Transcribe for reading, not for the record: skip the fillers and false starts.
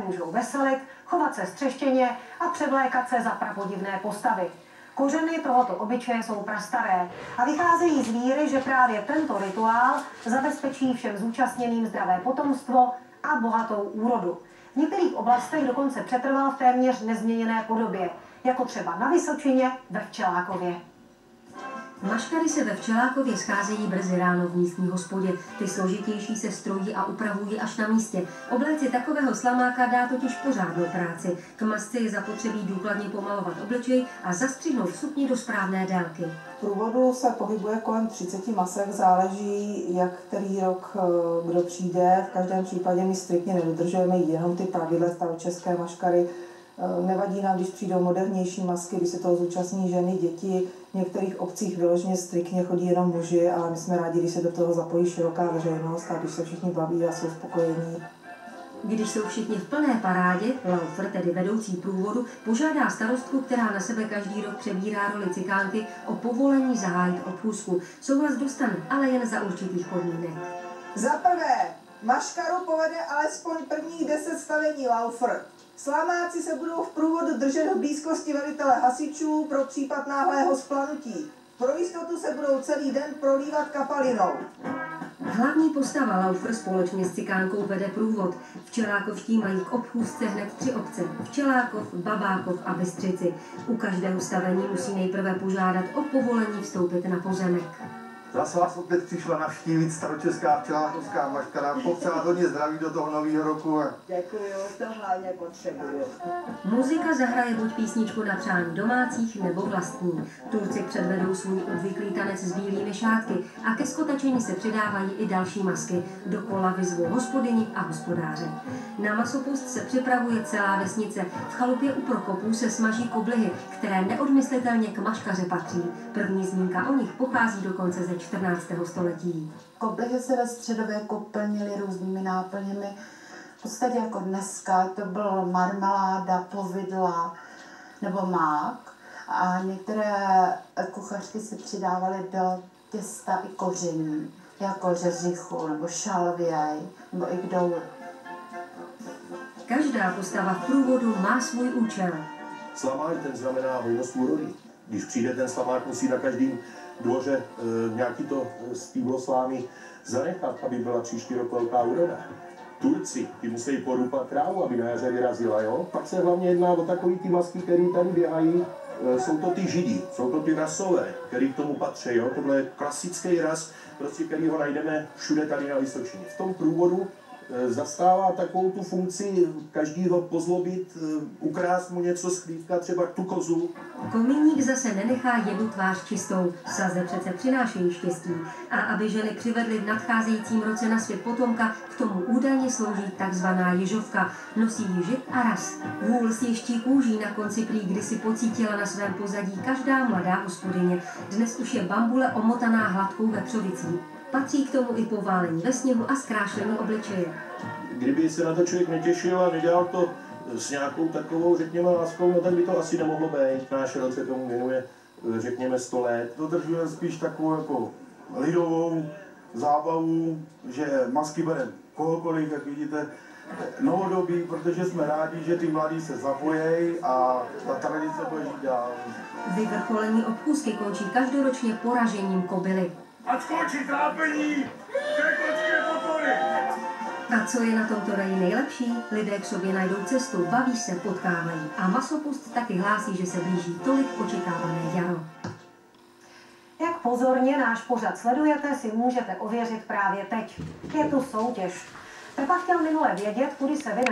Můžou veselit, chovat se střeštěně a převlékat se za prapodivné postavy. Kořeny tohoto obyčeje jsou prastaré a vycházejí z víry, že právě tento rituál zabezpečí všem zúčastněným zdravé potomstvo a bohatou úrodu. V některých oblastech dokonce přetrval v téměř nezměněné podobě, jako třeba na Vysočině ve Včelákově. Maškary se ve Včelákově scházejí brzy ráno v místní hospodě. Ty složitější se strojí a upravují až na místě. Obléci takového slamáka dá totiž pořádnou práci. K masce je zapotřebí důkladně pomalovat obličej a zastřihnout sukni do správné délky. V průvodu se pohybuje kolem 30 masek, záleží, jak který rok kdo přijde. V každém případě my striktně nedodržujeme jenom ty pravidla staročeské maškary. Nevadí nám, když přijdou modernější masky, když se toho zúčastní ženy, děti. V některých obcích vyloženě striktně chodí jenom muži, ale my jsme rádi, když se do toho zapojí široká veřejnost a když se všichni baví a jsou spokojení. Když jsou všichni v plné parádě, laufer, tedy vedoucí průvodu, požádá starostku, která na sebe každý rok přebírá roli cikánky, o povolení zahájit obchůzku. Souhlas dostane, ale jen za určitých podmínek. Za prvé, maškaru povede alespoň prvních 10 stavení laufer. Slamáci se budou v průvodu držet v blízkosti velitele hasičů pro případ náhlého splanutí. Pro jistotu se budou celý den prolívat kapalinou. Hlavní postava laufer společně s cikánkou vede průvod. Včelákovští mají k obchůzce hned 3 obce. Včelákov, Babákov a Bystřici. U každého stavení musí nejprve požádat o povolení vstoupit na pozemek. Zase vás opět přišla navštívit staročeská včelákovská maškara. Popřát hodně zdraví do toho nového roku. Děkuju, to hlavně potřebuju. Muzika zahraje buď písničku na přání domácích nebo vlastní. Turci předvedou svůj obvyklý tanec s bílými šátky a ke skotačení se přidávají i další masky. Dokola vyzvou hospodyni a hospodáře. Na masopust se připravuje celá vesnice. V chalupě u Prokopů se smaží koblihy, které neodmyslitelně k maškaře patří. První zmínka o nich pochází dokonce ze 14. století. Koblihy se ve středověku plnily různými náplněmi. V podstatě jako dneska to byl marmeláda, povidla nebo mák. A některé kuchařky si přidávaly do těsta i koření, jako řeřichu nebo šalvěj nebo i kdoury. Každá postava v průvodu má svůj účel. Slamák, ten znamená hojnost úrody. Když přijde ten slamák, musí na každém dvoře nějaký to stýblo slámy zanechat, aby byla příští rok velká úroda. Turci, ty musí porupat krávu, aby na jaře vyrazila, jo? Pak se hlavně jedná o takový ty masky, které tady běhají. Jsou to ty židi, jsou to ty rasové, který k tomu patří, jo? Tohle je klasický ras, prostě, který ho najdeme všude tady na Vysočině. V tom průvodu zastává takovou tu funkci každýho pozlobit, ukrást mu něco z chlívka, třeba tu kozu. Komíník zase nenechá jednu tvář čistou. Saze přece přinášejí štěstí. A aby ženy přivedly v nadcházejícím roce na svět potomka, k tomu údajně slouží takzvaná jižovka. Nosí ji žid a ras. Vůl s ještí kůží na konci prý kdysi pocítila na svém pozadí každá mladá hospodyně. Dnes už je bambule omotaná hladkou vepřovicí. Patří k tomu i poválení ve sněhu a zkrášlení obličeje. Kdyby se na to člověk netěšil a nedělal to s nějakou takovou, řekněme, láskou, no tak by to asi nemohlo být. Náš rod se tomu věnuje, řekněme, 100 let. Dodržuje spíš takovou jako lidovou zábavu, že masky bere kohokoliv, jak vidíte, novodobí, protože jsme rádi, že ty mladí se zapojejí a ta tradice bude žít dál. Vyvrcholení obchůzky končí každoročně poražením kobily. A skončí trápení, kekočky pokory! A co je na tomto raji nejlepší? Lidé k sobě najdou cestu, baví se, potkávají. A masopust taky hlásí, že se blíží tolik očekávané jaro. Jak pozorně náš pořad sledujete, si můžete ověřit právě teď. Je tu soutěž. Pepa chtěl minule vědět, kudy se vy